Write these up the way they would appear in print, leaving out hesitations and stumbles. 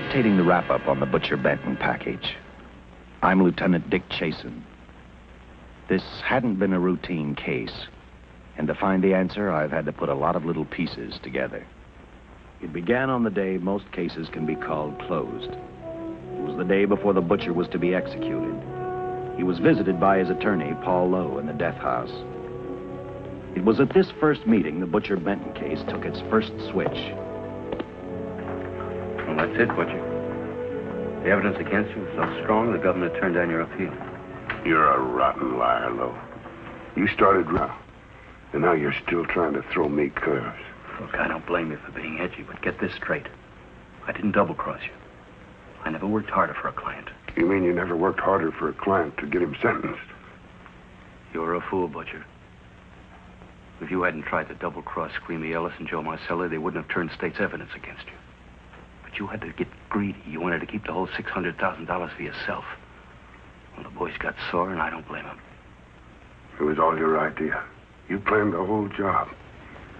dictating the wrap-up on the Butcher Benton package. I'm Lieutenant Dick Chasen. This hadn't been a routine case, and to find the answer, I've had to put a lot of little pieces together. It began on the day most cases can be called closed. It was the day before the butcher was to be executed. He was visited by his attorney, Paul Lowe, in the death house. It was at this first meeting the Butcher Benton case took its first switch. Well, that's it, Butcher. The evidence against you was so strong, the government turned down your appeal. You're a rotten liar, Lowe. You started wrong, and now you're still trying to throw me curves. Look, I don't blame you for being edgy, but get this straight. I didn't double-cross you. I never worked harder for a client. You mean you never worked harder for a client to get him sentenced? You're a fool, Butcher. If you hadn't tried to double-cross Squeamy Ellis and Joe Marcelli, they wouldn't have turned state's evidence against you. But you had to get greedy. You wanted to keep the whole $600,000 for yourself. Well, the boys got sore, and I don't blame them. It was all your idea. You planned the whole job.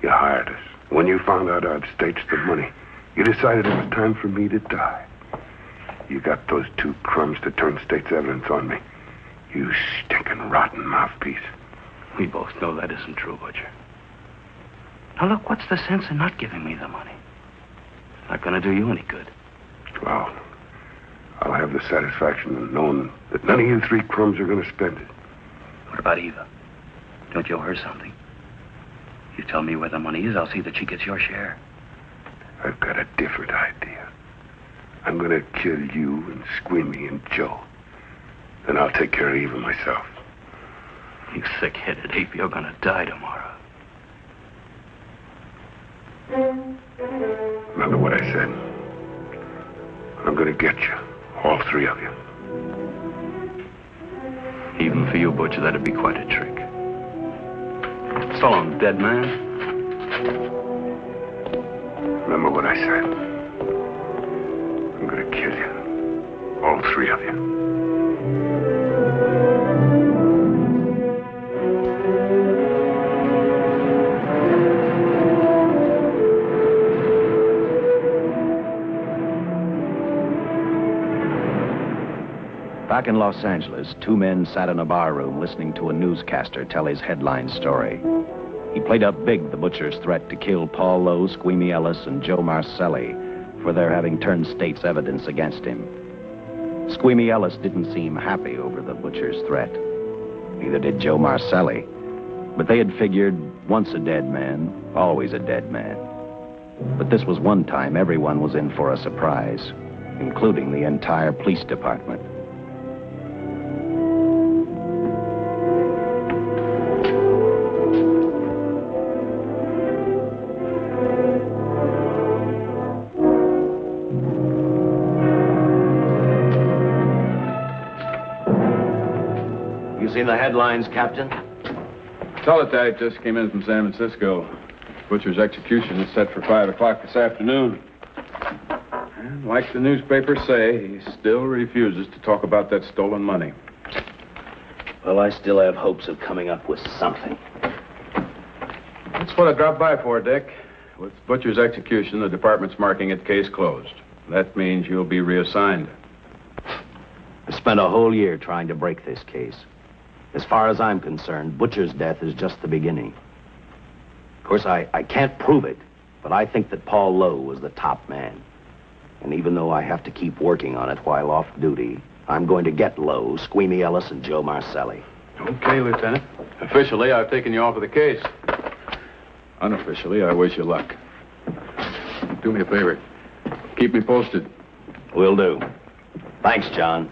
You hired us. When you found out I'd staged the money, you decided it was time for me to die. You got those two crumbs to turn state's evidence on me. You stinking rotten mouthpiece. We both know that isn't true, Butcher. Now, look, what's the sense in not giving me the money? It's not going to do you any good. Well, I'll have the satisfaction of knowing that none of you three crumbs are going to spend it. What about Eva? Don't you owe her something? You tell me where the money is, I'll see that she gets your share. I've got a different idea. I'm going to kill you and Squeamy and Joe. Then I'll take care of Eva myself. You thick-headed ape, you're going to die tomorrow. Remember what I said. I'm going to get you. All three of you. Even for you, Butcher, that'd be quite a trick. So long, dead man. Remember what I said. I'm going to kill you. All three of you. Back in Los Angeles, two men sat in a bar room listening to a newscaster tell his headline story. He played up big the butcher's threat to kill Paul Lowe, Squeamy Ellis, and Joe Marcelli for their having turned state's evidence against him. Squeamy Ellis didn't seem happy over the butcher's threat. Neither did Joe Marcelli. But they had figured, once a dead man, always a dead man. But this was one time everyone was in for a surprise, including the entire police department. Seen the headlines, Captain? Teletype just came in from San Francisco. Butcher's execution is set for 5 o'clock this afternoon. And like the newspapers say, he still refuses to talk about that stolen money. Well, I still have hopes of coming up with something. That's what I dropped by for, Dick. With Butcher's execution, the department's marking it case closed. That means you'll be reassigned. I spent a whole year trying to break this case. As far as I'm concerned, Butcher's death is just the beginning. Of course, I can't prove it, but I think that Paul Lowe was the top man. And even though I have to keep working on it while off duty, I'm going to get Lowe, Squeamy Ellis, and Joe Marcelli. Okay, Lieutenant. Officially, I've taken you off of the case. Unofficially, I wish you luck. Do me a favor. Keep me posted. Will do. Thanks, John.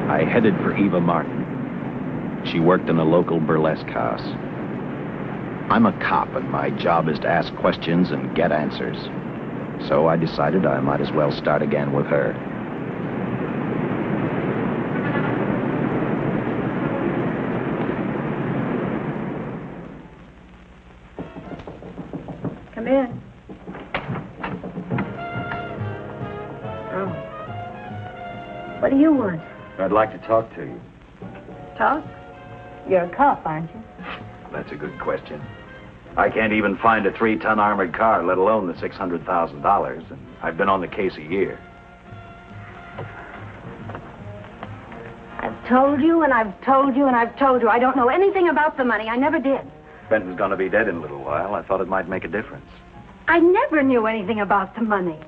I headed for Eva Martin. She worked in a local burlesque house. I'm a cop, and my job is to ask questions and get answers. So I decided I might as well start again with her. Come in. Oh. What do you want? I'd like to talk to you. Talk? You're a cop, aren't you? That's a good question. I can't even find a 3-ton armored car, let alone the $600,000. And I've been on the case a year. I've told you and I've told you and I've told you. I don't know anything about the money. I never did. Benton's gonna be dead in a little while. I thought it might make a difference. I never knew anything about the money.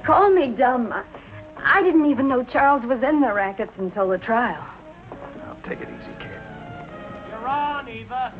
Call me dumb. I didn't even know Charles was in the rackets until the trial. Now, take it easy, kid. You're on, Eva.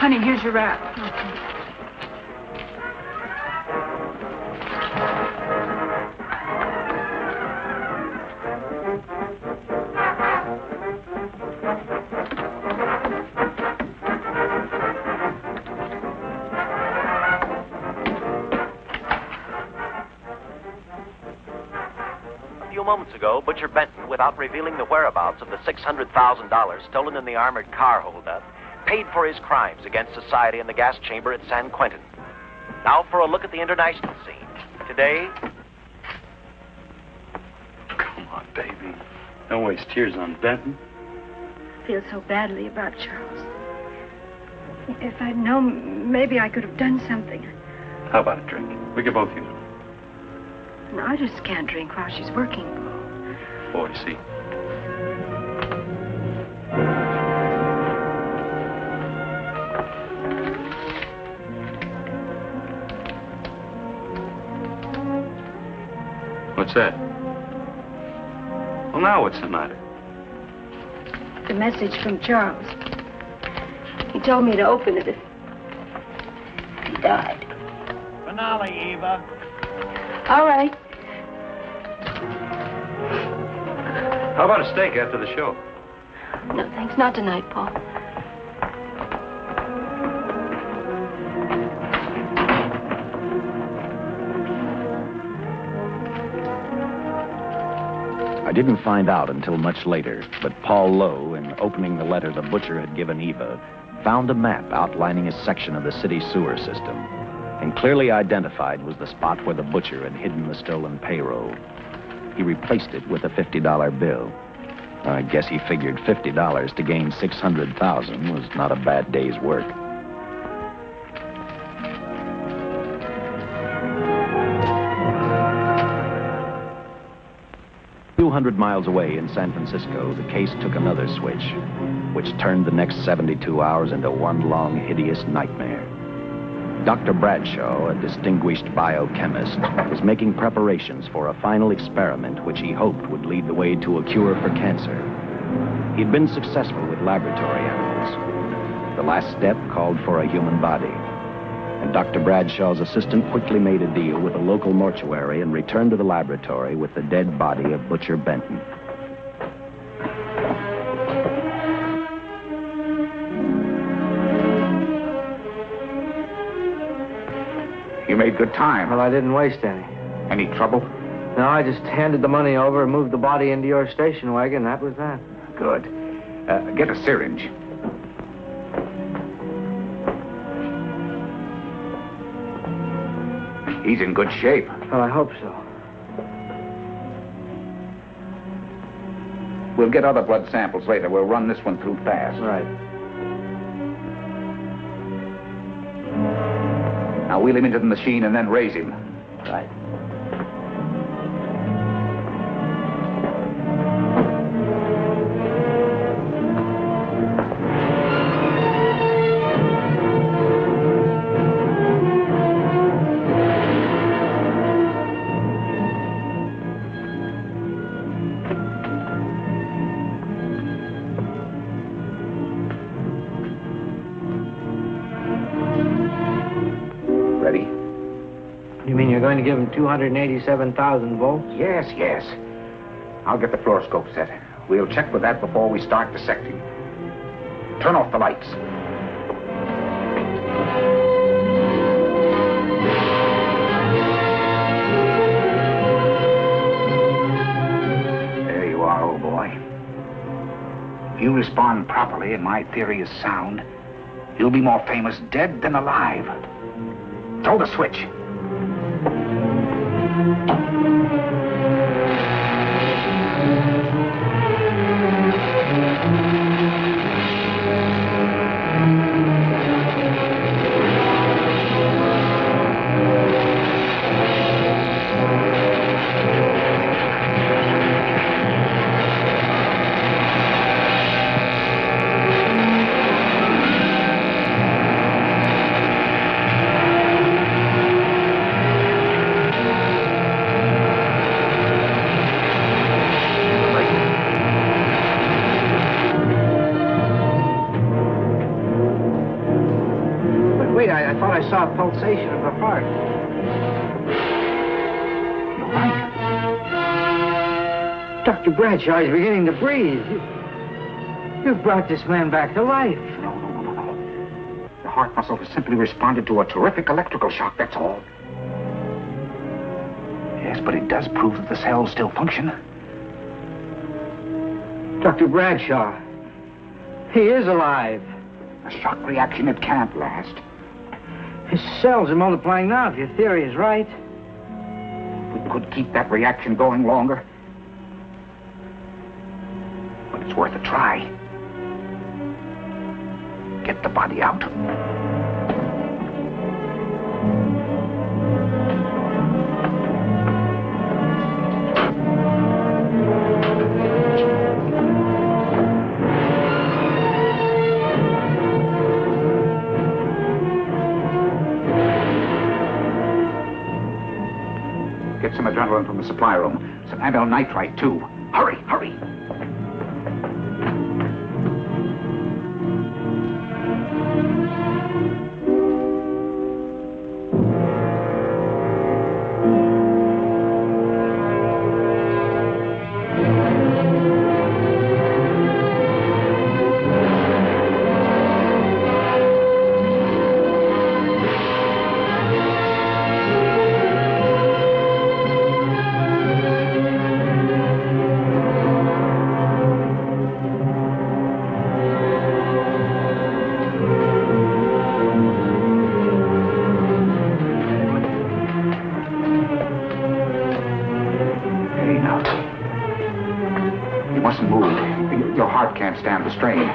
Honey, here's your wrap. A few moments ago, Butcher Benton, without revealing the whereabouts of the $600,000 stolen in the armored car holdup, paid for his crimes against society in the gas chamber at San Quentin. Now for a look at the international scene. Today... Come on, baby. Don't waste tears on Benton. I feel so badly about Charles. If I'd known, maybe I could have done something. How about a drink? We could both use one. No, I just can't drink while she's working. Oh, I see. What's that? Well, now what's the matter? The message from Charles. He told me to open it if he died. Finale, Eva. All right. How about a steak after the show? No, thanks. Not tonight, Paul. I didn't find out until much later, but Paul Lowe, in opening the letter the butcher had given Eva, found a map outlining a section of the city sewer system, and clearly identified was the spot where the butcher had hidden the stolen payroll. He replaced it with a $50 bill. I guess he figured $50 to gain $600,000 was not a bad day's work. A few hundred miles away in San Francisco, the case took another switch, which turned the next 72 hours into one long, hideous nightmare. Dr. Bradshaw, a distinguished biochemist, was making preparations for a final experiment which he hoped would lead the way to a cure for cancer. He'd been successful with laboratory animals. The last step called for a human body. And Dr. Bradshaw's assistant quickly made a deal with a local mortuary and returned to the laboratory with the dead body of Butcher Benton. You made good time. Well, I didn't waste any. Any trouble? No, I just handed the money over and moved the body into your station wagon. That was that. Good. Get a syringe. He's in good shape. Well, I hope so. We'll get other blood samples later. We'll run this one through fast. Right. Now wheel him into the machine and then raise him. Right. You mean you're going to give him 287,000 volts? Yes, yes. I'll get the fluoroscope set. We'll check with that before we start dissecting. Turn off the lights. There you are, old boy. If you respond properly and my theory is sound, you'll be more famous dead than alive. Throw the switch. I thought I saw a pulsation of the heart. You're right. Dr. Bradshaw is beginning to breathe. You've brought this man back to life. No. The heart muscle has simply responded to a terrific electrical shock, that's all. Yes, but it does prove that the cells still function. Dr. Bradshaw, he is alive. A shock reaction, it can't last. His cells are multiplying now, if your theory is right. We could keep that reaction going longer. But it's worth a try. Get the body out. Get some adrenaline from the supply room. Some amyl nitrite, too. Hurry, hurry. Can't stand the strain.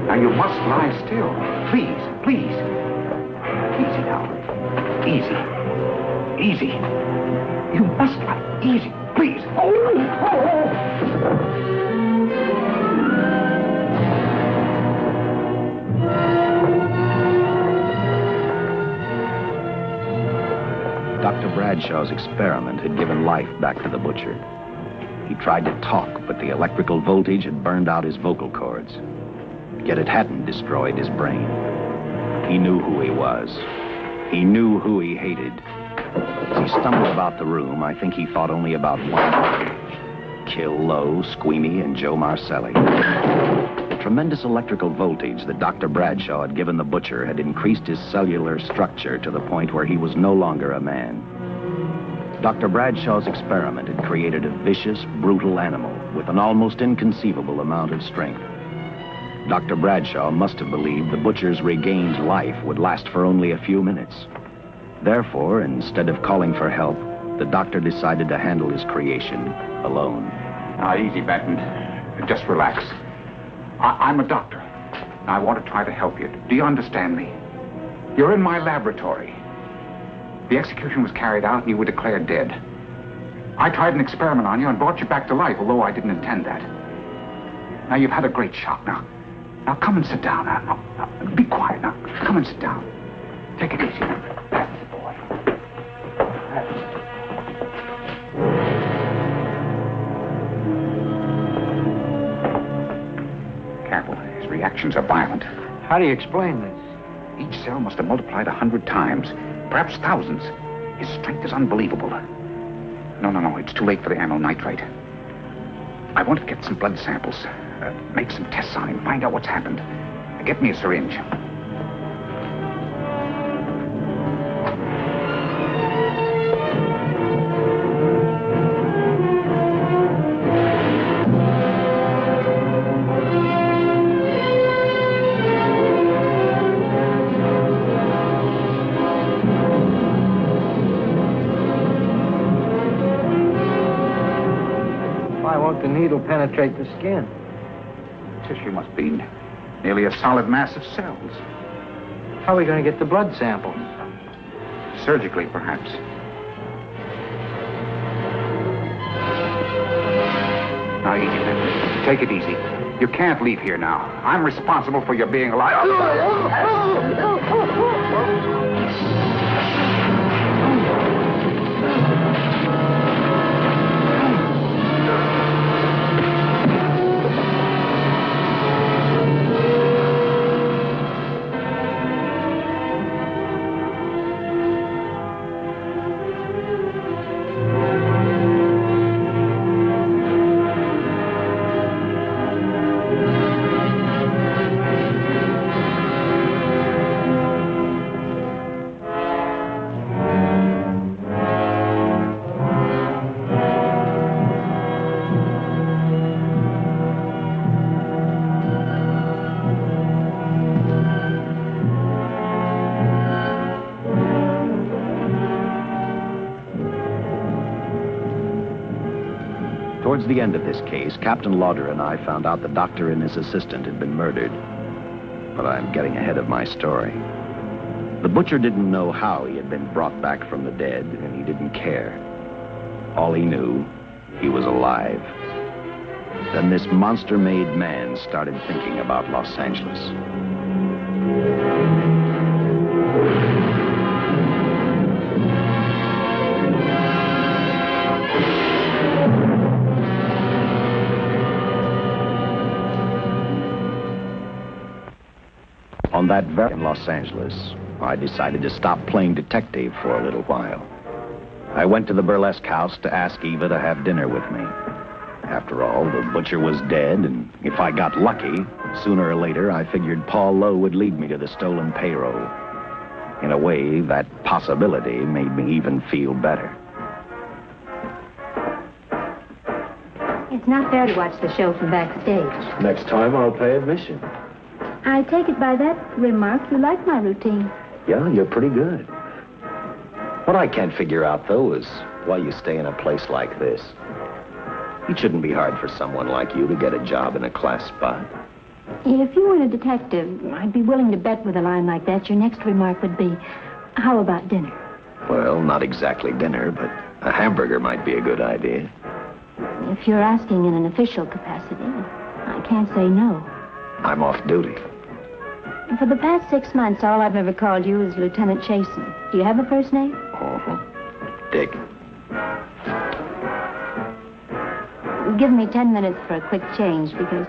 Now you must lie still. Please, please. Easy now. Easy. Easy. You must lie. Easy, please. Dr. Bradshaw's experiment had given life back to the butcher. He tried to talk, but the electrical voltage had burned out his vocal cords. Yet it hadn't destroyed his brain. He knew who he was. He knew who he hated. As he stumbled about the room, I think he thought only about one thing: kill Lowe, Squeamy, and Joe Marcelli. The tremendous electrical voltage that Dr. Bradshaw had given the butcher had increased his cellular structure to the point where he was no longer a man. Dr. Bradshaw's experiment had created a vicious, brutal animal with an almost inconceivable amount of strength. Dr. Bradshaw must have believed the butcher's regained life would last for only a few minutes. Therefore, instead of calling for help, the doctor decided to handle his creation alone. Now, easy, Benton. Just relax. I'm a doctor. I want to try to help you. Do you understand me? You're in my laboratory. The execution was carried out and you were declared dead. I tried an experiment on you and brought you back to life, although I didn't intend that. Now, you've had a great shock. Now come and sit down. Now, be quiet now. Come and sit down. Take it easy. That's the boy. Careful. His reactions are violent. How do you explain this? Each cell must have multiplied 100 times. perhaps thousands. His strength is unbelievable. No, it's too late for the amyl nitrite. I want to get some blood samples, make some tests on him, find out what's happened. Get me a syringe. Why won't the needle penetrate the skin? Tissue must be nearly a solid mass of cells. How are we going to get the blood sample? Surgically, perhaps. Now, Edith, take it easy. You can't leave here now. I'm responsible for your being alive. Towards the end of this case, Captain Lauder and I found out the doctor and his assistant had been murdered. But I'm getting ahead of my story. The butcher didn't know how he had been brought back from the dead, and he didn't care. All he knew, he was alive. Then this monster-made man started thinking about Los Angeles. On that very in Los Angeles, I decided to stop playing detective for a little while. I went to the burlesque house to ask Eva to have dinner with me. After all, the butcher was dead, and if I got lucky, sooner or later, I figured Paul Lowe would lead me to the stolen payroll. In a way, that possibility made me even feel better. It's not fair to watch the show from backstage. Next time, I'll pay admission. I take it by that remark you like my routine. Yeah, you're pretty good. What I can't figure out, though, is why you stay in a place like this. It shouldn't be hard for someone like you to get a job in a class spot. If you weren't a detective, I'd be willing to bet with a line like that your next remark would be, how about dinner? Well, not exactly dinner, but a hamburger might be a good idea. If you're asking in an official capacity, I can't say no. I'm off duty. For the past 6 months, all I've ever called you is Lieutenant Chasen. Do you have a first name? Dick. Give me 10 minutes for a quick change, because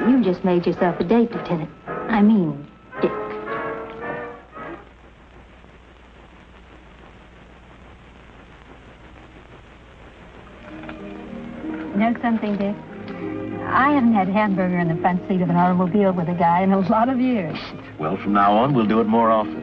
you've just made yourself a date, Lieutenant. I mean, Dick. You know something, Dick? I haven't had hamburger in the front seat of an automobile with a guy in a lot of years. Well, from now on, we'll do it more often.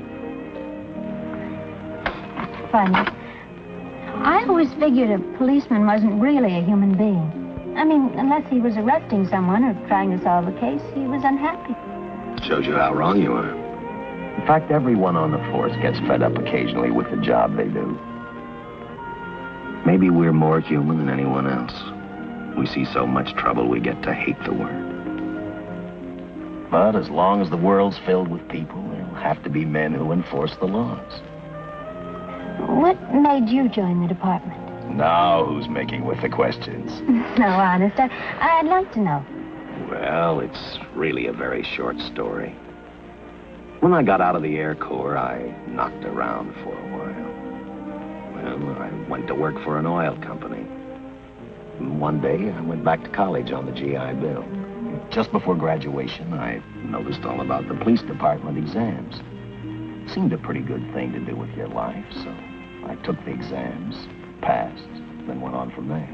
Funny. I always figured a policeman wasn't really a human being. I mean, unless he was arresting someone or trying to solve a case, he was unhappy. Shows you how wrong you are. In fact, everyone on the force gets fed up occasionally with the job they do. Maybe we're more human than anyone else. We see so much trouble, we get to hate the word. But as long as the world's filled with people, there'll have to be men who enforce the laws. What made you join the department? Now who's making with the questions? No, honest, I'd like to know. Well, it's really a very short story. When I got out of the Air Corps, I knocked around for a while. Well, I went to work for an oil company. One day, I went back to college on the GI Bill. Just before graduation, I noticed all about the police department exams. Seemed a pretty good thing to do with your life, so I took the exams, passed, then went on from there.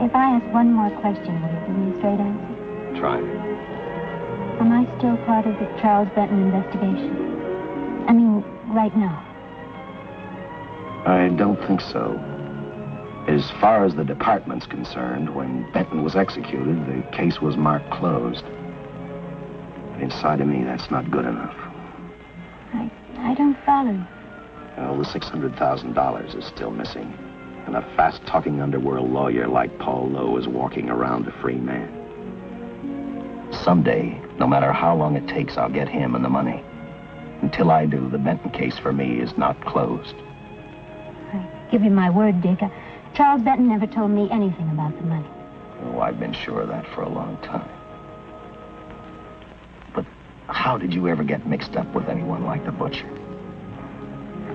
If I ask one more question, will you give me a straight answer? Try me. Am I still part of the Charles Benton investigation? I mean, right now. I don't think so. As far as the department's concerned, when Benton was executed, the case was marked closed. But inside of me, that's not good enough. I don't follow you. Well, the $600,000 is still missing. And a fast-talking underworld lawyer like Paul Lowe is walking around a free man. Someday, no matter how long it takes, I'll get him and the money. Until I do, the Benton case for me is not closed. I give you my word, Dick. Charles Benton never told me anything about the money. Oh, I've been sure of that for a long time. But how did you ever get mixed up with anyone like the butcher?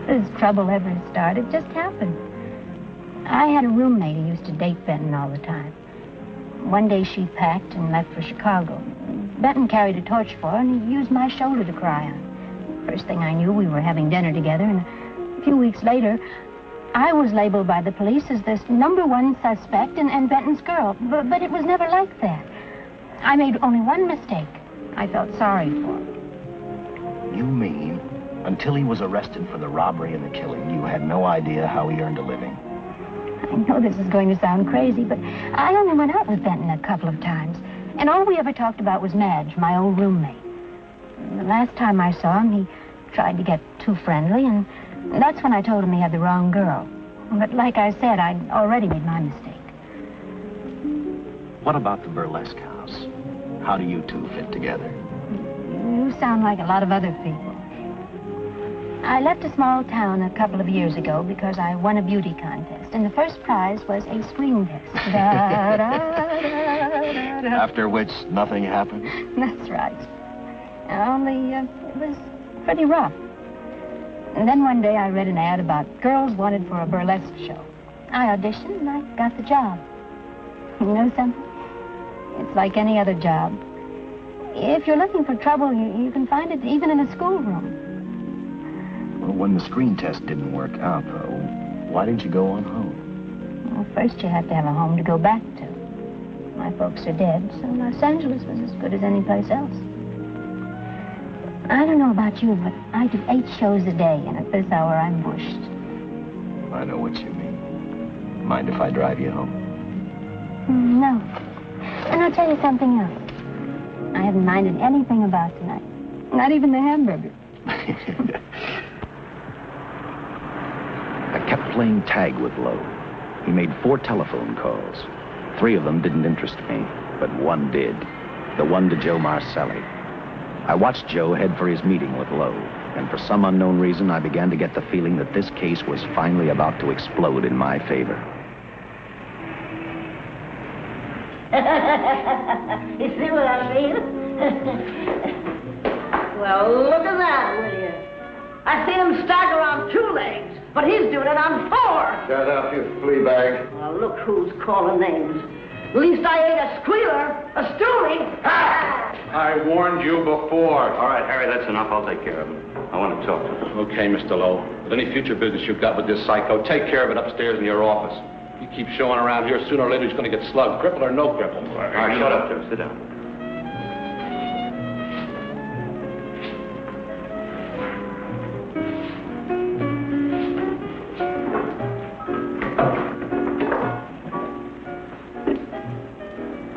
This trouble ever started just happened. I had a roommate who used to date Benton all the time. One day she packed and left for Chicago. Benton carried a torch for her, and he used my shoulder to cry on. First thing I knew, we were having dinner together, and a few weeks later, I was labeled by the police as this #1 suspect and Benton's girl. But it was never like that. I made only one mistake. I felt sorry for him. You mean, until he was arrested for the robbery and the killing, you had no idea how he earned a living? I know this is going to sound crazy, but I only went out with Benton a couple of times. And all we ever talked about was Madge, my old roommate. The last time I saw him, he tried to get too friendly, and that's when I told him he had the wrong girl. But like I said, I'd already made my mistake. What about the burlesque house? How do you two fit together? You sound like a lot of other people. I left a small town a couple of years ago because I won a beauty contest, and the first prize was a screen test. Da, da, da, da, da. After which, nothing happened? That's right. Only, it was pretty rough. And then one day I read an ad about girls wanted for a burlesque show. I auditioned and I got the job. You know something? It's like any other job. If you're looking for trouble, you can find it even in a schoolroom. Well, when the screen test didn't work out, though, why didn't you go on home? Well, first you have to have a home to go back to. My folks are dead, so Los Angeles was as good as any place else. I don't know about you, but I do 8 shows a day, and at this hour I'm bushed. I know what you mean. Mind if I drive you home? No. And I'll tell you something else. I haven't minded anything about tonight. Not even the hamburger. I kept playing tag with Lowe. He made 4 telephone calls. 3 of them didn't interest me, but one did. The one to Joe Marcelli. I watched Joe head for his meeting with Lowe, and for some unknown reason, I began to get the feeling that this case was finally about to explode in my favor. You see what I mean? Well, look at that, will you? I seen him stagger on 2 legs, but he's doing it on 4. Shut up, you flea bag. Well, look who's calling names. At least I ain't a squealer, a stoolie. I warned you before. All right, Harry, that's enough. I'll take care of him. I want to talk to him. Okay, Mr. Lowe. But any future business you've got with this psycho, take care of it upstairs in your office. You keep showing around here, sooner or later he's going to get slugged, cripple or no cripple. All right, shut up, Joe. Sit down.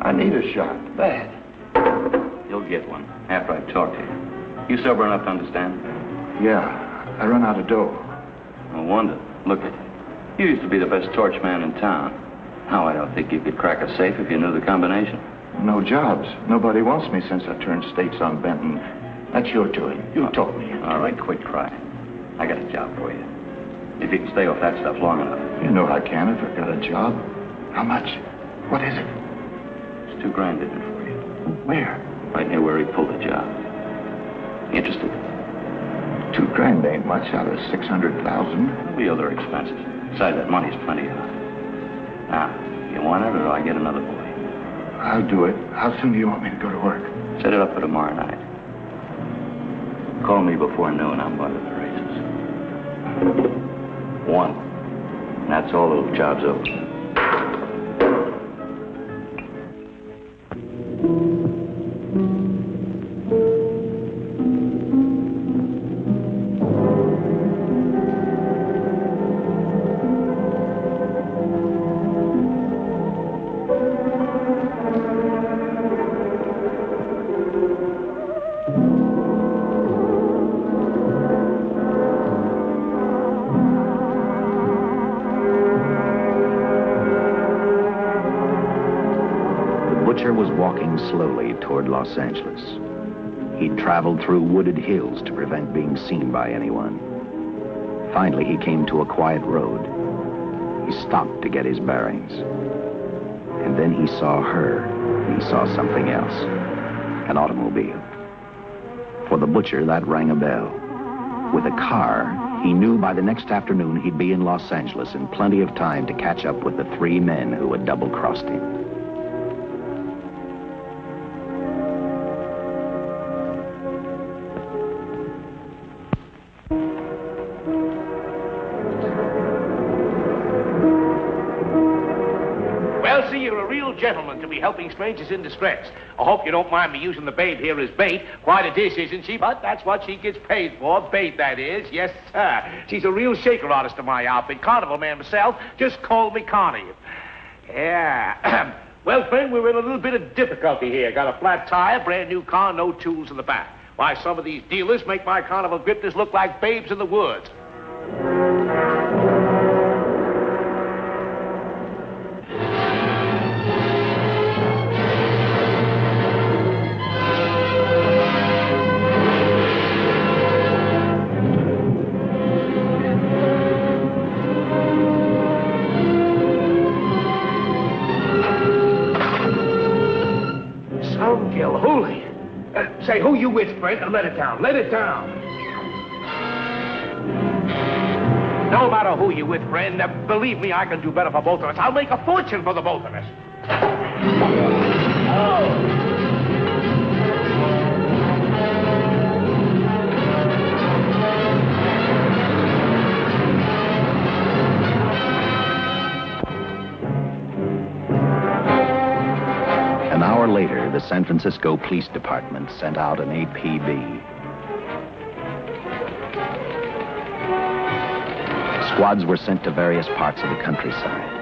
I need a shot. Bad. You'll get one after I talk to you. You sober enough to understand? Yeah, I run out of dough. No wonder. Look at you. You used to be the best torch man in town. Now, I don't think you could crack a safe if you knew the combination. No jobs. Nobody wants me since I turned states on Benton. That's your doing. You told me. All right, quit crying. I got a job for you. If you can stay off that stuff long enough. You know I can if I got a job. How much? What is it? It's $2 grand in it for you. Where? Right near where he pulled the job. Interested? $2 grand ain't much out of 600,000. There'll be other expenses. Besides, that money's plenty of. Now, you want it or do I get another boy? I'll do it. How soon do you want me to go to work? Set it up for tomorrow night. call me before noon, I'm going to the races. 1. And that's all, the job's over. Was walking slowly toward Los Angeles. He'd traveled through wooded hills to prevent being seen by anyone. Finally, he came to a quiet road. He stopped to get his bearings. And then he saw her, and he saw something else. An automobile. For the butcher, that rang a bell. With a car, he knew by the next afternoon he'd be in Los Angeles in plenty of time to catch up with the 3 men who had double-crossed him. Gentleman to be helping strangers in distress. I hope you don't mind me using the babe here as bait. Quite a dish, isn't she? But that's what she gets paid for. Bait, that is. Yes, sir. She's a real shaker artist of my outfit. Carnival man myself. Just call me Connie. Yeah. Well, friend, we're in a little bit of difficulty here. Got a flat tire, brand new car, no tools in the back. Why, some of these dealers make my carnival grifters look like babes in the woods. Say, who you with, friend? Let it down. Let it down. No matter who you with, friend, believe me, I can do better for both of us. I'll make a fortune for the both of us. Oh. An hour later, the San Francisco Police Department sent out an APB. Squads were sent to various parts of the countryside.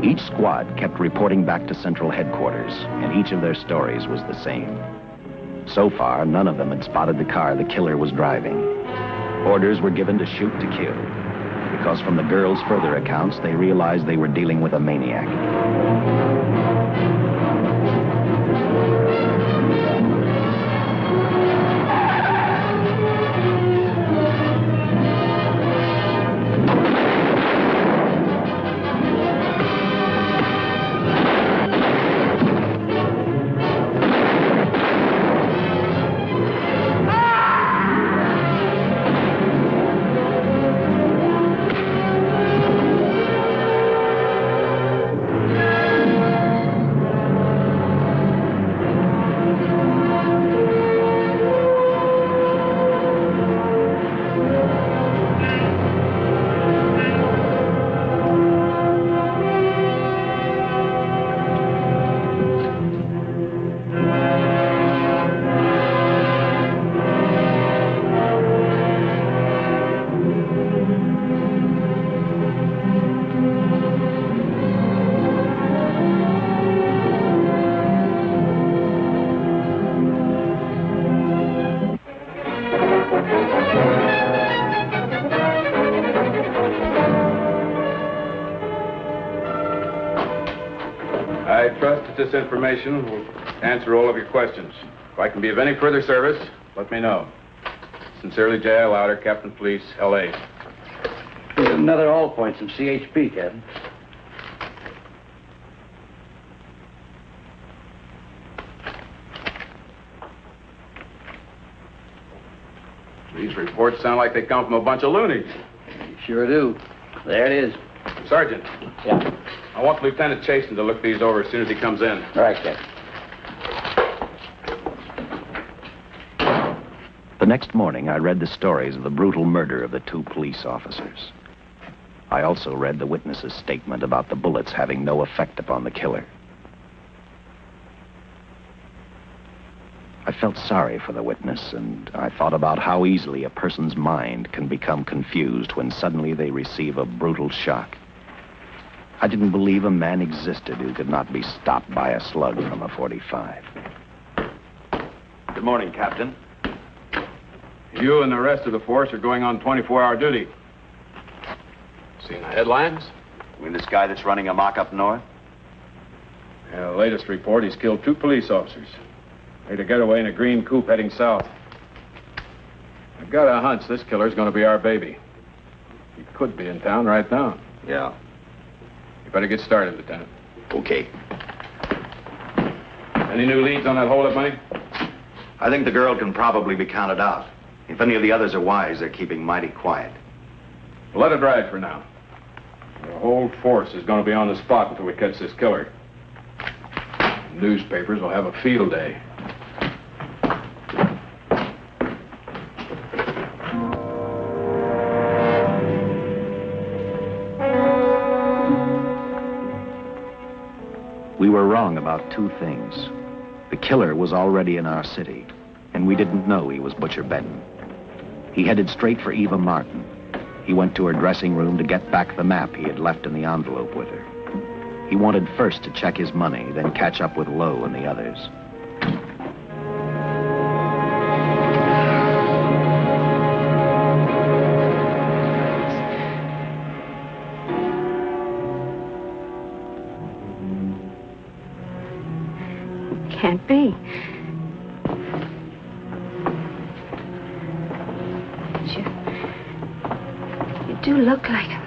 Each squad kept reporting back to Central Headquarters, and each of their stories was the same. So far, none of them had spotted the car the killer was driving. Orders were given to shoot to kill, because from the girls' further accounts, they realized they were dealing with a maniac. I trust that this information will answer all of your questions. If I can be of any further service, let me know. Sincerely, J.I. Louder, Captain Police, L.A. Here's another all points from CHP, Captain. These reports sound like they come from a bunch of loonies. Sure do. There it is. Sergeant. Yeah. I want Lieutenant Chasen to look these over as soon as he comes in. All right, Captain. The next morning, I read the stories of the brutal murder of the 2 police officers. I also read the witness's statement about the bullets having no effect upon the killer. I felt sorry for the witness, and I thought about how easily a person's mind can become confused when suddenly they receive a brutal shock. I didn't believe a man existed who could not be stopped by a slug from a .45. Good morning, Captain. You and the rest of the force are going on 24-hour duty. Seen the headlines? You mean this guy that's running amok up north? Yeah, the latest report, he's killed 2 police officers. Made a getaway in a green coupe heading south. I've got a hunch this killer's going to be our baby. He could be in town right now. Yeah. You better get started, Lieutenant. Okay. Any new leads on that holdup money? I think the girl can probably be counted out. If any of the others are wise, they're keeping mighty quiet. Well, let it ride for now. The whole force is going to be on the spot until we catch this killer. The newspapers will have a field day. We were wrong about 2 things. The killer was already in our city, and we didn't know he was Butcher Benton. He headed straight for Eva Martin. He went to her dressing room to get back the map he had left in the envelope with her. He wanted first to check his money, then catch up with Lowe and the others. Can't be. You do look like him.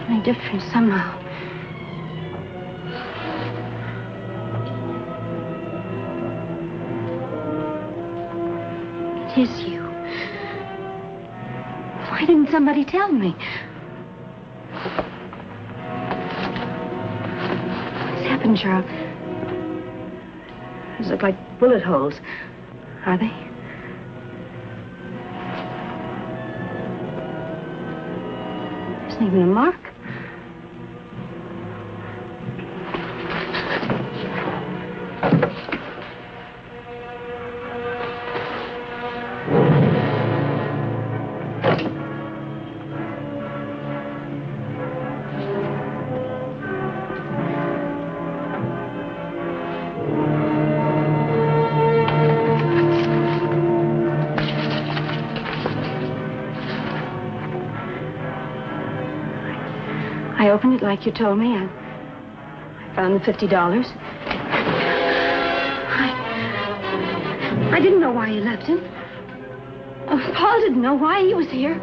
Only different somehow. It is you. Why didn't somebody tell me? What's happened, Charles? These look like bullet holes. Are they? There isn't even a mark. I opened it like you told me. I found the $50. I didn't know why you left him. Oh, Paul didn't know why he was here.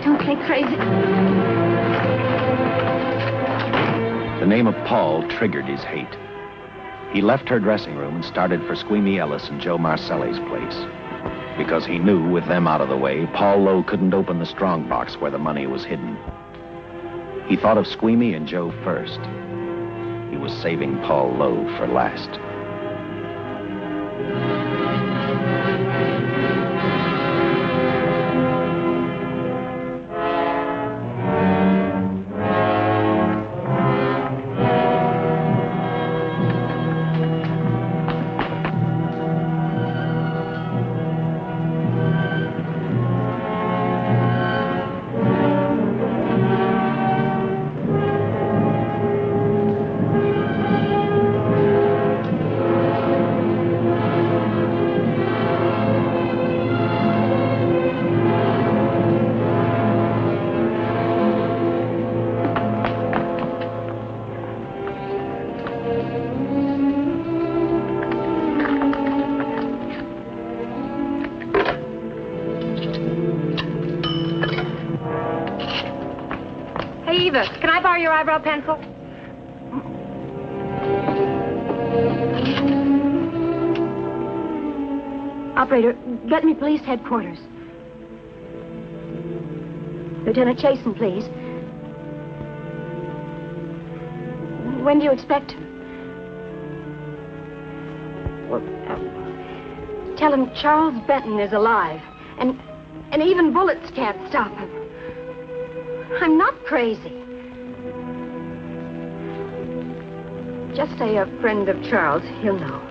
Don't play crazy. The name of Paul triggered his hate. He left her dressing room and started for Squeamy Ellis and Joe Marcelli's place. Because he knew, with them out of the way, Paul Lowe couldn't open the strongbox where the money was hidden. He thought of Squeamy and Joe first. He was saving Paul Lowe for last. Eva, can I borrow your eyebrow pencil? Operator, get me police headquarters. Lieutenant Chasen, please. When do you expect him? Well, tell him Charles Benton is alive, and even bullets can't stop him. I'm not crazy. Just say a friend of Charles. He'll know.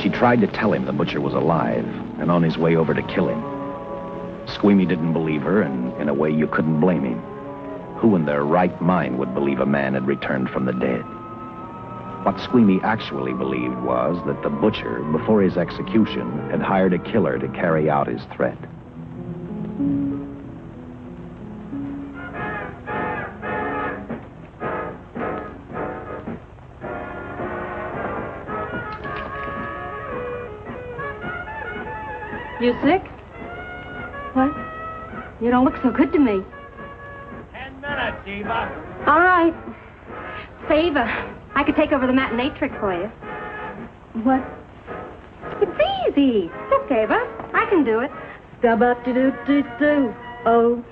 She tried to tell him the butcher was alive and on his way over to kill him. Squeamy didn't believe her, and in a way you couldn't blame him. Who in their right mind would believe a man had returned from the dead? What Squeamy actually believed was that the butcher, before his execution, had hired a killer to carry out his threat. You sick? What? You don't look so good to me. 10 minutes, Eva. All right. Say, Eva, I could take over the matinee trick for you. What? It's easy. Look, Eva, I can do it. Scub-up-de-doo-doo-doo. Oh,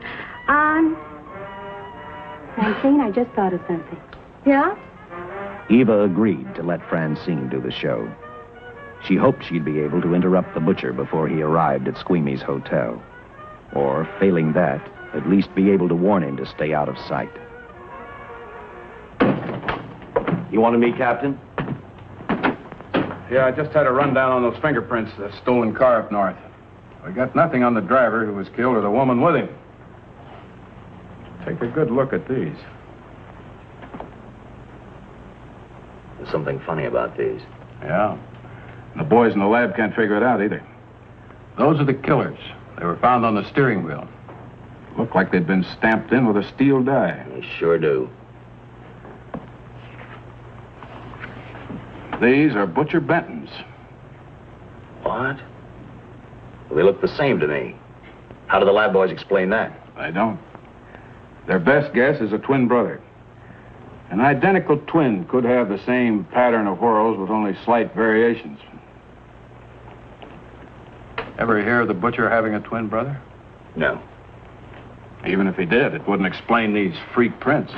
Francine, I just thought of something. Yeah? Eva agreed to let Francine do the show. She hoped she'd be able to interrupt the butcher before he arrived at Squeamy's hotel. Or, failing that, at least be able to warn him to stay out of sight. You wanted me, Captain? Yeah, I just had a rundown on those fingerprints of the stolen car up north. We got nothing on the driver who was killed or the woman with him. Take a good look at these. There's something funny about these. Yeah. The boys in the lab can't figure it out either. Those are the killers. They were found on the steering wheel. Looked like they'd been stamped in with a steel die. They sure do. These are Butcher Benton's. What? Well, they look the same to me. How do the lab boys explain that? They don't. Their best guess is a twin brother. An identical twin could have the same pattern of whorls with only slight variations. Ever hear of the butcher having a twin brother? No. Even if he did, it wouldn't explain these freak prints.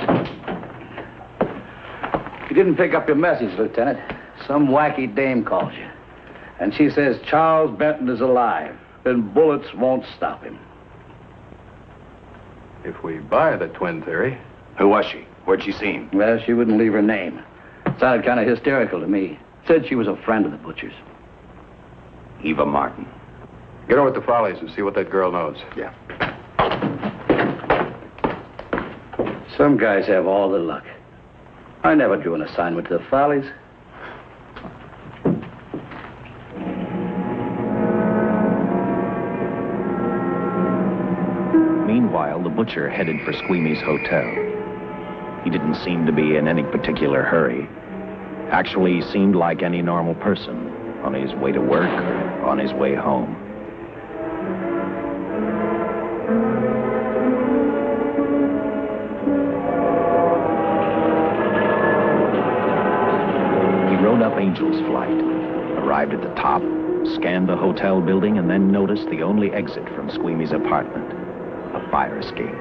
You didn't pick up your message, Lieutenant. Some wacky dame calls you. And she says Charles Benton is alive, and bullets won't stop him. If we buy the twin theory... Who was she? Where'd she see him? Well, she wouldn't leave her name. Sounded kind of hysterical to me. Said she was a friend of the butcher's. Eva Martin. Get over to Follies and see what that girl knows. Yeah. Some guys have all the luck. I never drew an assignment to the Follies. Meanwhile, the butcher headed for Squeamy's hotel. He didn't seem to be in any particular hurry. Actually, he seemed like any normal person, on his way to work or on his way home. He rode up Angel's Flight, arrived at the top, scanned the hotel building, and then noticed the only exit from Squeamy's apartment, a fire escape.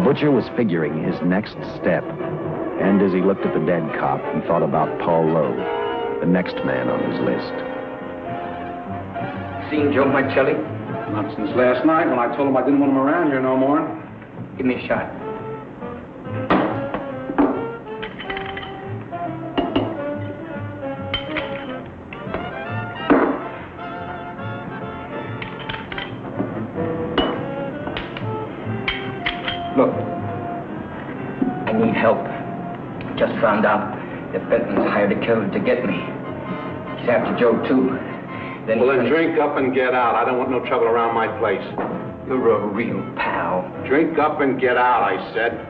butcher was figuring his next step. And as he looked at the dead cop, he thought about Paul Lowe, the next man on his list. Seen Joe Marcelli? Not since last night when I told him I didn't want him around here no more. Give me a shot. Look, I need help. Just found out that Benton's hired a killer to get me. He's after Joe, too. Then drink up and get out. I don't want no trouble around my place. You're a real pal. Drink up and get out, I said.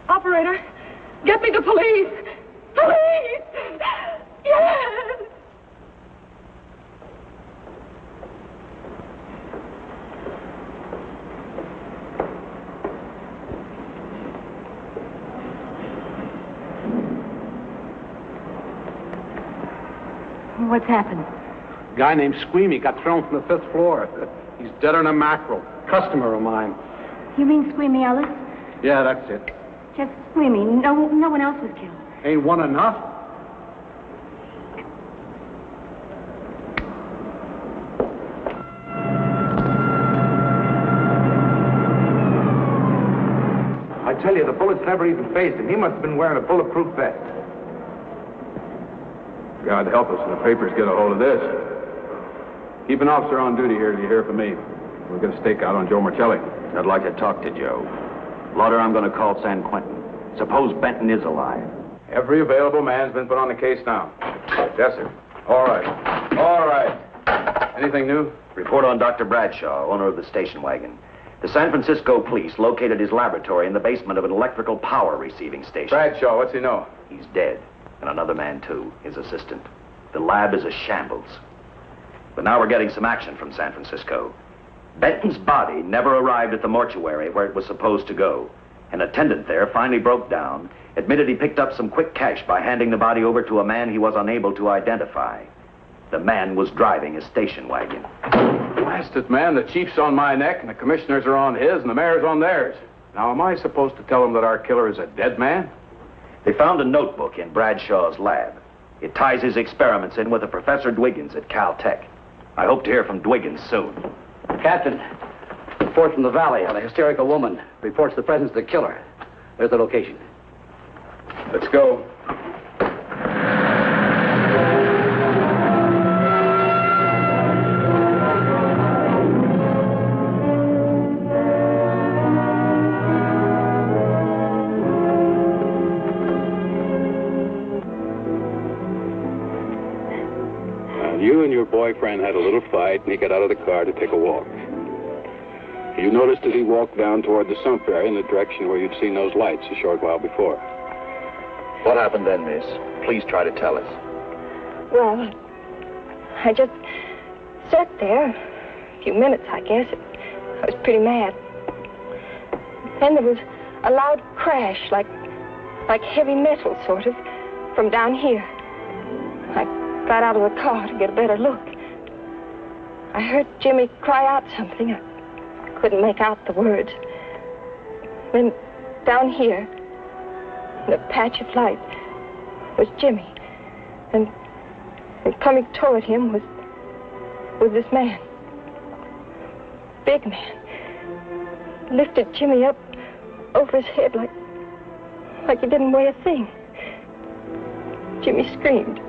Operator, get me the police! Police! Yes! What's happened? A guy named Squeamy got thrown from the 5th floor. He's deader than a mackerel. Customer of mine. You mean Squeamy Ellis? Yeah, that's it. Just Squeamy. No one else was killed. Ain't one enough? I tell you, the bullets never even phased him. He must have been wearing a bulletproof vest. God help us when the papers get a hold of this. Keep an officer on duty here till you hear from me. We'll get a stakeout on Joe Marcelli. I'd like to talk to Joe. Lauder, I'm going to call San Quentin. Suppose Benton is alive. Every available man's been put on the case now. Yes, sir. All right. All right. Anything new? Report on Dr. Bradshaw, owner of the station wagon. The San Francisco police located his laboratory in the basement of an electrical power receiving station. Bradshaw, what's he know? He's dead. And another man, too, his assistant. The lab is a shambles. But now we're getting some action from San Francisco. Benton's body never arrived at the mortuary where it was supposed to go. An attendant there finally broke down, admitted he picked up some quick cash by handing the body over to a man he was unable to identify. The man was driving a station wagon. Blasted man, the chief's on my neck, and the commissioners are on his, and the mayor's on theirs. Now, am I supposed to tell them that our killer is a dead man? They found a notebook in Bradshaw's lab. It ties his experiments in with a Professor Dwiggins at Caltech. I hope to hear from Dwiggins soon. Captain, report from the valley on a hysterical woman. Reports the presence of the killer. There's the location. Let's go. You and your boyfriend had a little fight, and he got out of the car to take a walk. You noticed that he walked down toward the sump area in the direction where you'd seen those lights a short while before. What happened then, miss? Please try to tell us. Well, I just sat there a few minutes, I guess. I was pretty mad. Then there was a loud crash, like heavy metal, sort of, from down here. I got out of the car to get a better look. I heard Jimmy cry out something. I couldn't make out the words. Then down here, in a patch of light, was Jimmy. And coming toward him was this man. Big man. Lifted Jimmy up over his head like he didn't weigh a thing. Jimmy screamed.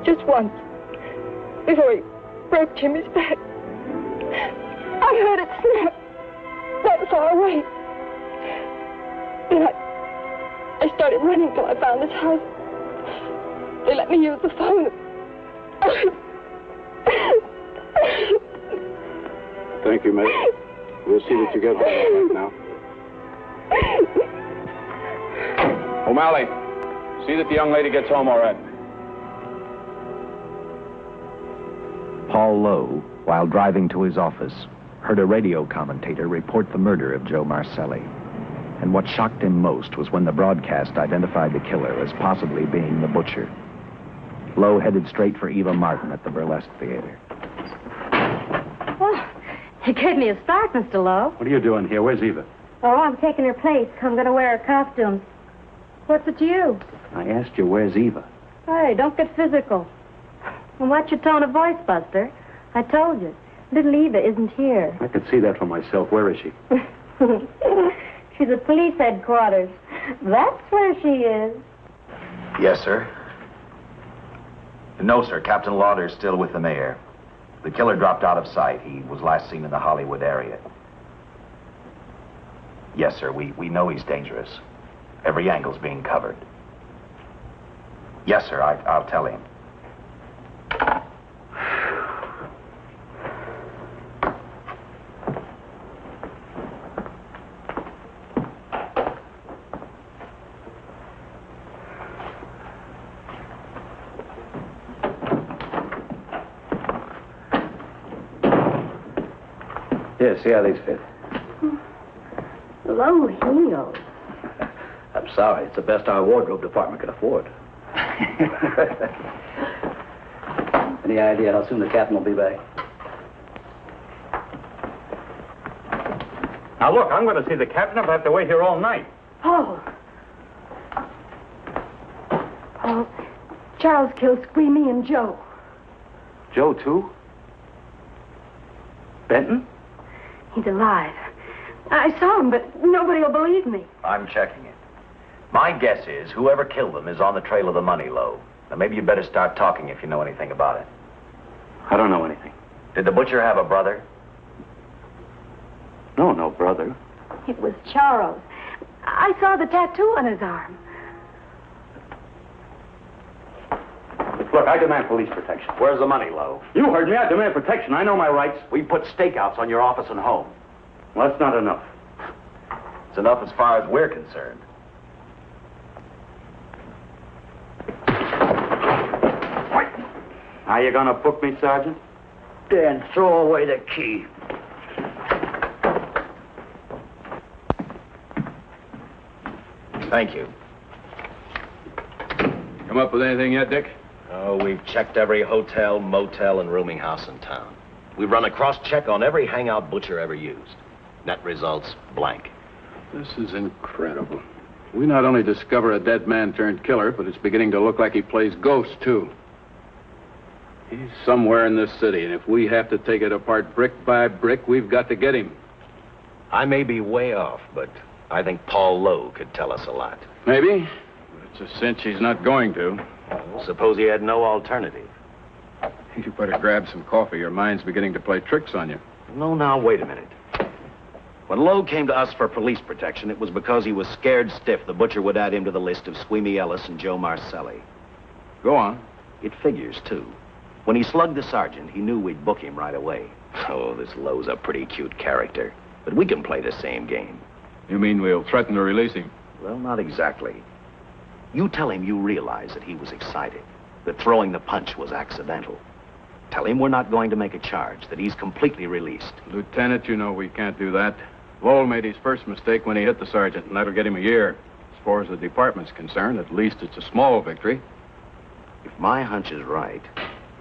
Just once, before he broke Jimmy's back. I heard it snap, not far away. Then I started running till I found this house. They let me use the phone. Thank you, miss. We'll see that you get back now. O'Malley, see that the young lady gets home all right. Paul Lowe, while driving to his office, heard a radio commentator report the murder of Joe Marcelli. And what shocked him most was when the broadcast identified the killer as possibly being the butcher. Lowe headed straight for Eva Martin at the Burlesque Theater. Oh, you gave me a start, Mr. Lowe. What are you doing here? Where's Eva? Oh, I'm taking her place. I'm going to wear her costume. What's it to you? I asked you, where's Eva? Hey, don't get physical. And watch your tone of voice, Buster. I told you. Little Eva isn't here. I could see that for myself. Where is she? She's at police headquarters. That's where she is. Yes, sir. No, sir. Captain Lauder's still with the mayor. The killer dropped out of sight. He was last seen in the Hollywood area. Yes, sir. We know he's dangerous. Every angle's being covered. Yes, sir. I'll tell him. Here, see how these fit. Low heels. I'm sorry. It's the best our wardrobe department can afford. Any idea how soon the captain will be back? Now, look, I'm going to see the captain if I have to wait here all night. Oh. Oh, Charles killed Squeamy and Joe. Joe, too? Benton? He's alive. I saw him, but nobody will believe me. I'm checking it. My guess is whoever killed them is on the trail of the money, Lowe. Now, maybe you better start talking if you know anything about it. I don't know anything. Did the butcher have a brother? No brother. It was Charles. I saw the tattoo on his arm. Look, I demand police protection. Where's the money, Lowe? You heard me. I demand protection. I know my rights. We put stakeouts on your office and home. Well, that's not enough. It's enough as far as we're concerned. How you gonna book me, Sergeant? Then throw away the key. Thank you. Come up with anything yet, Dick? Oh, we've checked every hotel, motel, and rooming house in town. We've run a cross-check on every hangout Butcher ever used. Net results, blank. This is incredible. We not only discover a dead man turned killer, but it's beginning to look like he plays ghost, too. He's somewhere in this city, and if we have to take it apart brick by brick, we've got to get him. I may be way off, but I think Paul Lowe could tell us a lot. Maybe. But it's a cinch he's not going to. Suppose he had no alternative. You better grab some coffee. Your mind's beginning to play tricks on you. No, now, wait a minute. When Lowe came to us for police protection, it was because he was scared stiff the Butcher would add him to the list of Squeamy Ellis and Joe Marcelli. Go on. It figures, too. When he slugged the sergeant, he knew we'd book him right away. Oh, this Lowe's a pretty cute character. But we can play the same game. You mean we'll threaten to release him? Well, not exactly. You tell him you realize that he was excited, that throwing the punch was accidental. Tell him we're not going to make a charge, that he's completely released. Lieutenant, you know we can't do that. Lowell made his first mistake when he hit the sergeant, and that'll get him a year. As far as the department's concerned, at least it's a small victory. If my hunch is right,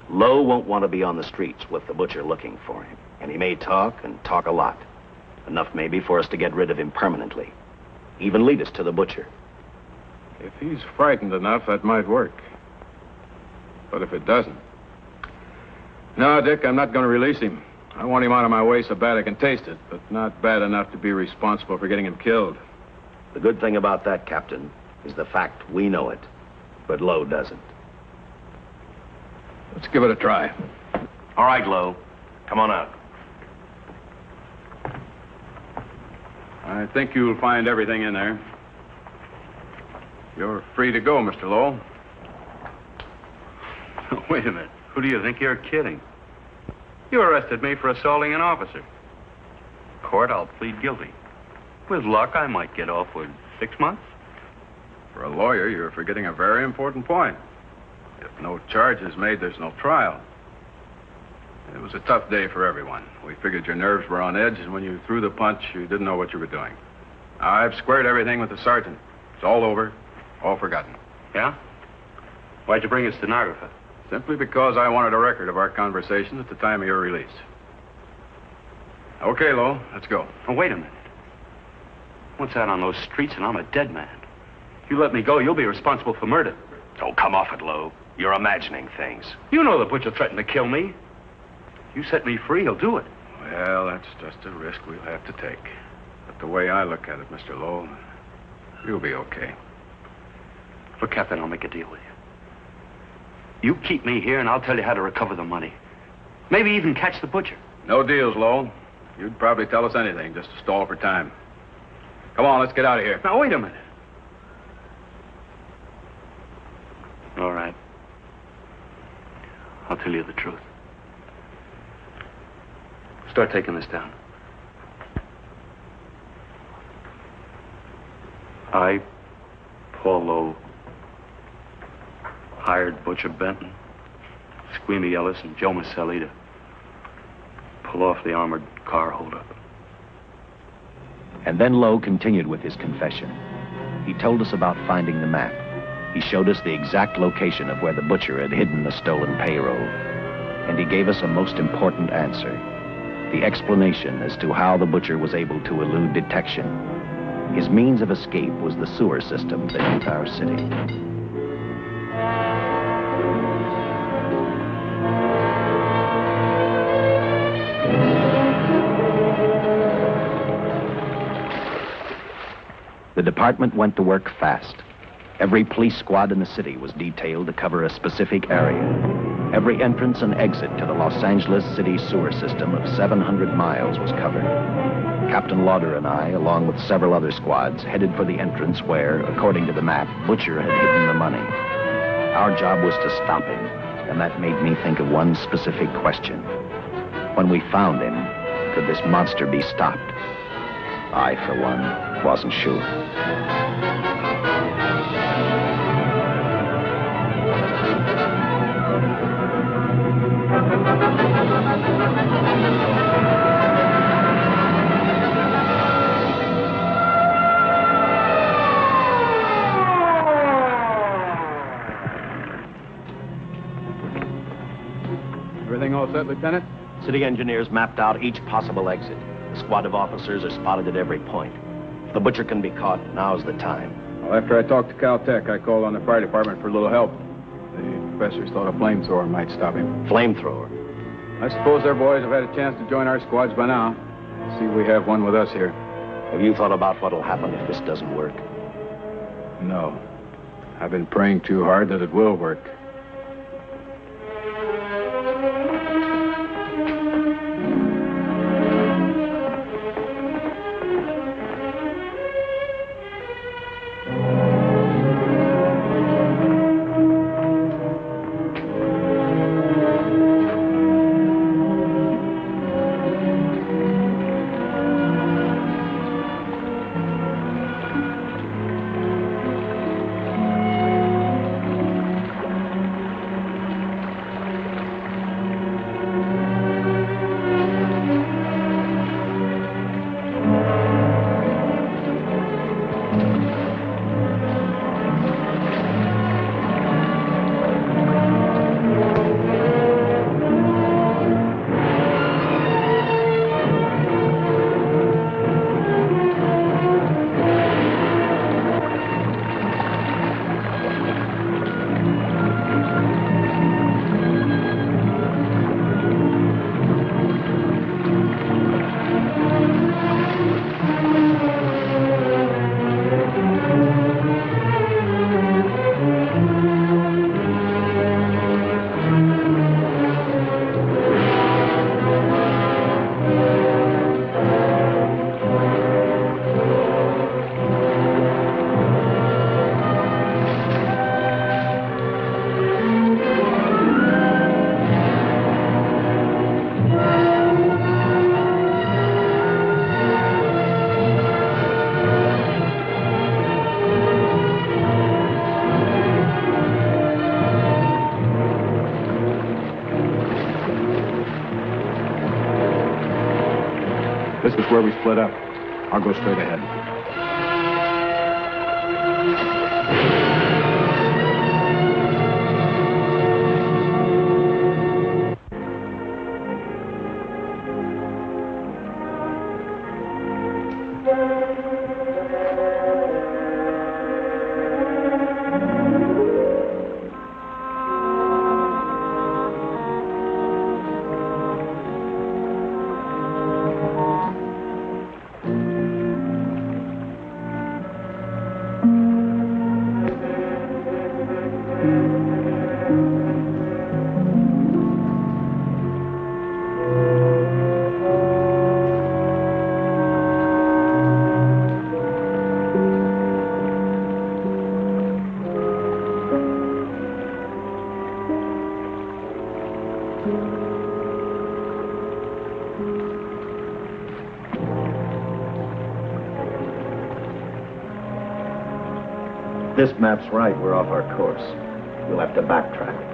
Lowe won't want to be on the streets with the Butcher looking for him. And he may talk, and talk a lot. Enough maybe for us to get rid of him permanently. Even lead us to the Butcher. If he's frightened enough, that might work. But if it doesn't... No, Dick, I'm not going to release him. I want him out of my way so bad I can taste it, but not bad enough to be responsible for getting him killed. The good thing about that, Captain, is the fact we know it, but Lowe doesn't. Let's give it a try. All right, Lowe. Come on out. I think you'll find everything in there. You're free to go, Mr. Lowell. Wait a minute. Who do you think you're kidding? You arrested me for assaulting an officer. Court, I'll plead guilty. With luck, I might get off with 6 months. For a lawyer, you're forgetting a very important point. If no charge is made, there's no trial. It was a tough day for everyone. We figured your nerves were on edge, and when you threw the punch, you didn't know what you were doing. I've squared everything with the sergeant. It's all over, all forgotten. Yeah? Why'd you bring a stenographer? Simply because I wanted a record of our conversation at the time of your release. Okay, Lowe, let's go. Oh, wait a minute. Once out on those streets and I'm a dead man. If you let me go, you'll be responsible for murder. Oh, come off it, Lowe. You're imagining things. You know the Butcher threatened to kill me. If you set me free, he'll do it. Well, that's just a risk we'll have to take. But the way I look at it, Mr. Lowe, you'll be okay. Look, Captain, I'll make a deal with you. You keep me here, and I'll tell you how to recover the money. Maybe even catch the Butcher. No deals, Lowell. You'd probably tell us anything just to stall for time. Come on, let's get out of here. Now, wait a minute. All right. I'll tell you the truth. Start taking this down. I, Paul Lowe, hired Butcher Benton, Squeamy Ellis, and Joe Marcelli to pull off the armored car holdup. And then Lowe continued with his confession. He told us about finding the map. He showed us the exact location of where the Butcher had hidden the stolen payroll. And he gave us a most important answer. The explanation as to how the Butcher was able to elude detection. His means of escape was the sewer system beneath our city. The department went to work fast. Every police squad in the city was detailed to cover a specific area. Every entrance and exit to the Los Angeles city sewer system of 700 miles was covered. Captain Lauder and I, along with several other squads, headed for the entrance where, according to the map, Butcher had hidden the money. Our job was to stop him, and that made me think of one specific question. When we found him, could this monster be stopped? I, for one, wasn't sure. Everything all set, Lieutenant? City engineers mapped out each possible exit. The squad of officers are spotted at every point. If the butcher can be caught, now's the time. Well, after I talked to Caltech, I called on the fire department for a little help. The professors thought a flamethrower might stop him. Flamethrower? I suppose their boys have had a chance to join our squads by now. See, we have one with us here. Have you thought about what'll happen if this doesn't work? No. I've been praying too hard that it will work. This is where we split up. I'll go straight ahead. This map's right. We're off our course. We'll have to backtrack.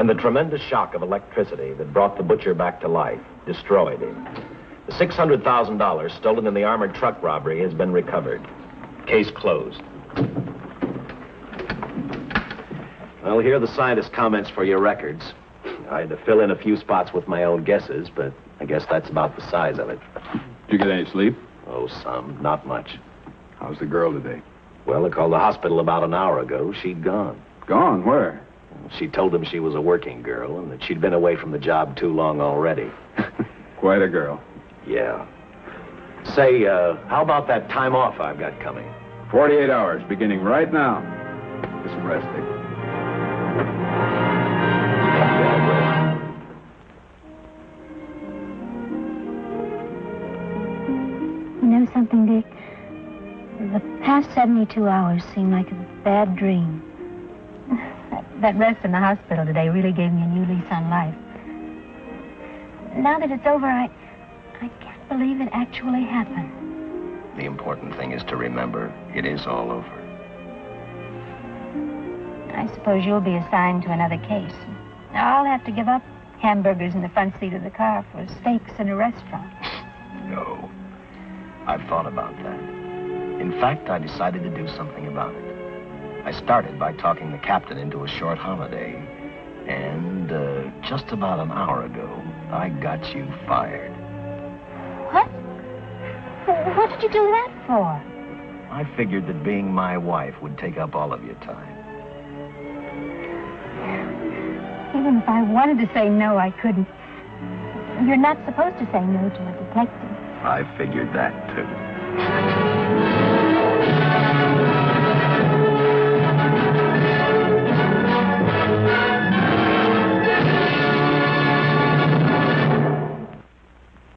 And the tremendous shock of electricity that brought the butcher back to life destroyed him. The $600,000 stolen in the armored truck robbery has been recovered. Case closed. Well, here are the scientist's comments for your records. I had to fill in a few spots with my own guesses, but I guess that's about the size of it. Did you get any sleep? Oh, some. Not much. How's the girl today? Well, I called the hospital about an hour ago. She'd gone. Gone? Where? She told them she was a working girl and that she'd been away from the job too long already. Quite a girl. Yeah. Say, how about that time off I've got coming? 48 hours, beginning right now. Get some rest, Dick. You know something, Dick? The past 72 hours seem like a bad dream. That rest in the hospital today really gave me a new lease on life. Now that it's over, I can't believe it actually happened. The important thing is to remember it is all over. I suppose you'll be assigned to another case. I'll have to give up hamburgers in the front seat of the car for steaks in a restaurant. No. I've thought about that. In fact, I decided to do something about it. I started by talking the captain into a short holiday. And just about an hour ago, I got you fired. What? What did you do that for? I figured that being my wife would take up all of your time. Even if I wanted to say no, I couldn't. You're not supposed to say no to a detective. I figured that, too.